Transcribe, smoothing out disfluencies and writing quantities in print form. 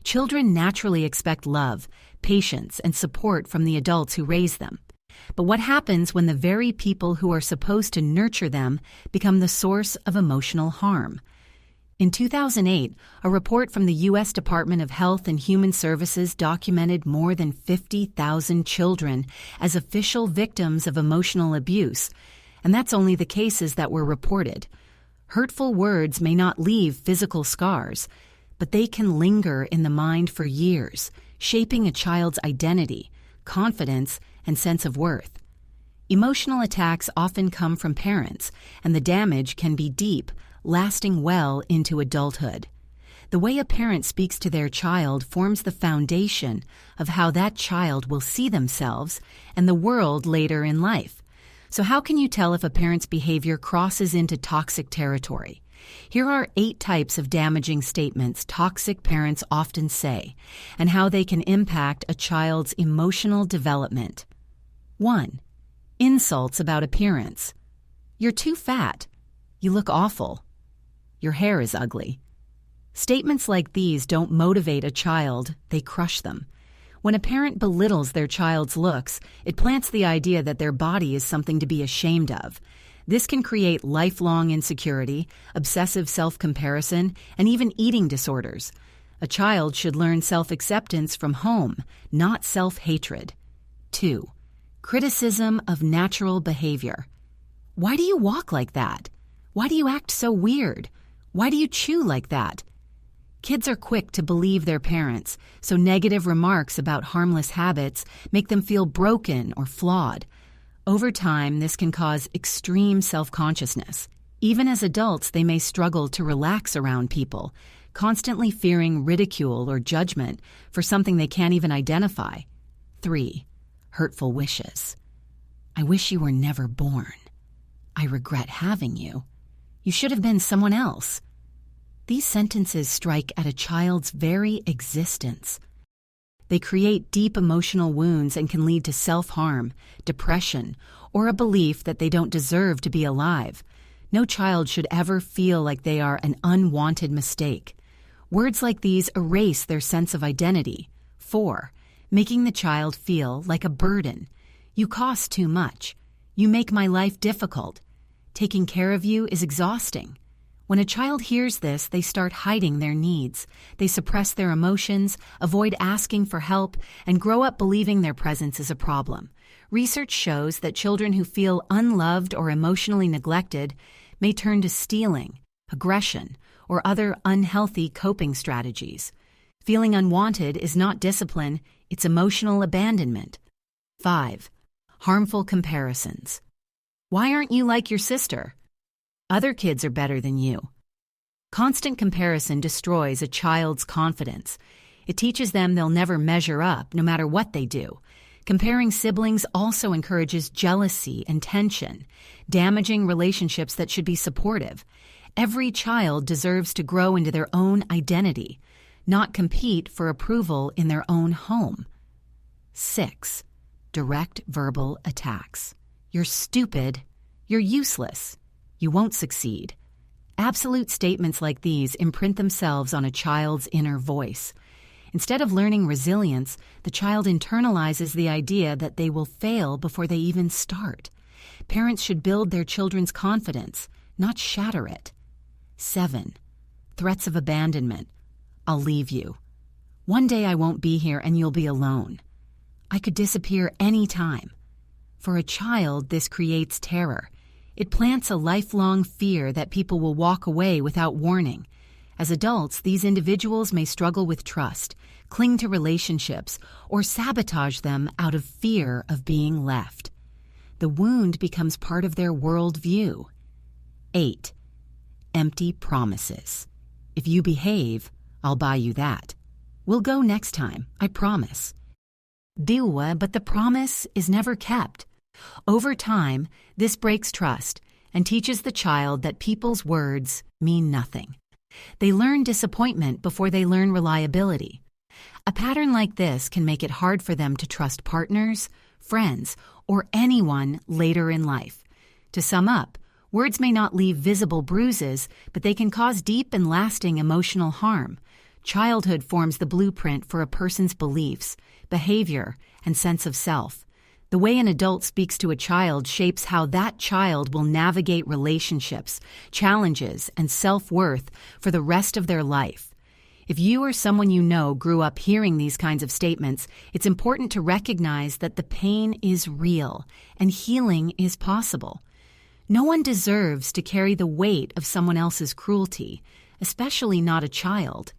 Children naturally expect love, patience, and support from the adults who raise them. But what happens when the very people who are supposed to nurture them become the source of emotional harm? In 2008, a report from the U.S. Department of Health and Human Services documented more than 50,000 children as official victims of emotional abuse, and that's only the cases that were reported. Hurtful words may not leave physical scars, but they can linger in the mind for years, shaping a child's identity, confidence, and sense of worth. Emotional attacks often come from parents, and the damage can be deep, lasting well into adulthood. The way a parent speaks to their child forms the foundation of how that child will see themselves and the world later in life. So how can you tell if a parent's behavior crosses into toxic territory? Here are 8 types of damaging statements toxic parents often say, and how they can impact a child's emotional development. 1. Insults about appearance. You're too fat. You look awful. Your hair is ugly. Statements like these don't motivate a child, they crush them. When a parent belittles their child's looks, it plants the idea that their body is something to be ashamed of. This can create lifelong insecurity, obsessive self-comparison, and even eating disorders. A child should learn self-acceptance from home, not self-hatred. 2. Criticism of natural behavior. Why do you walk like that? Why do you act so weird? Why do you chew like that? Kids are quick to believe their parents, so negative remarks about harmless habits make them feel broken or flawed. Over time, this can cause extreme self-consciousness. Even as adults, they may struggle to relax around people, constantly fearing ridicule or judgment for something they can't even identify. 3. Hurtful wishes. I wish you were never born. I regret having you. You should have been someone else. These sentences strike at a child's very existence. They create deep emotional wounds and can lead to self-harm, depression, or a belief that they don't deserve to be alive. No child should ever feel like they are an unwanted mistake. Words like these erase their sense of identity. 4. Making the child feel like a burden. You cost too much. You make my life difficult. Taking care of you is exhausting. When a child hears this, they start hiding their needs. They suppress their emotions, avoid asking for help, and grow up believing their presence is a problem. Research shows that children who feel unloved or emotionally neglected may turn to stealing, aggression, or other unhealthy coping strategies. Feeling unwanted is not discipline, it's emotional abandonment. 5. Harmful comparisons. Why aren't you like your sister? Other kids are better than you. Constant comparison destroys a child's confidence. It teaches them they'll never measure up, no matter what they do. Comparing siblings also encourages jealousy and tension, damaging relationships that should be supportive. Every child deserves to grow into their own identity, not compete for approval in their own home. 6. Direct verbal attacks. You're stupid. You're useless. You won't succeed. Absolute statements like these imprint themselves on a child's inner voice. Instead of learning resilience, the child internalizes the idea that they will fail before they even start. Parents should build their children's confidence, not shatter it. 7. Threats of abandonment. I'll leave you. One day I won't be here and you'll be alone. I could disappear any time. For a child, this creates terror. It plants a lifelong fear that people will walk away without warning. As adults, these individuals may struggle with trust, cling to relationships, or sabotage them out of fear of being left. The wound becomes part of their worldview. 8. Empty promises. If you behave, I'll buy you that. We'll go next time, I promise. But the promise is never kept. Over time, this breaks trust and teaches the child that people's words mean nothing. They learn disappointment before they learn reliability. A pattern like this can make it hard for them to trust partners, friends, or anyone later in life. To sum up, words may not leave visible bruises, but they can cause deep and lasting emotional harm. Childhood forms the blueprint for a person's beliefs, behavior, and sense of self. The way an adult speaks to a child shapes how that child will navigate relationships, challenges, and self-worth for the rest of their life. If you or someone you know grew up hearing these kinds of statements, it's important to recognize that the pain is real and healing is possible. No one deserves to carry the weight of someone else's cruelty, especially not a child.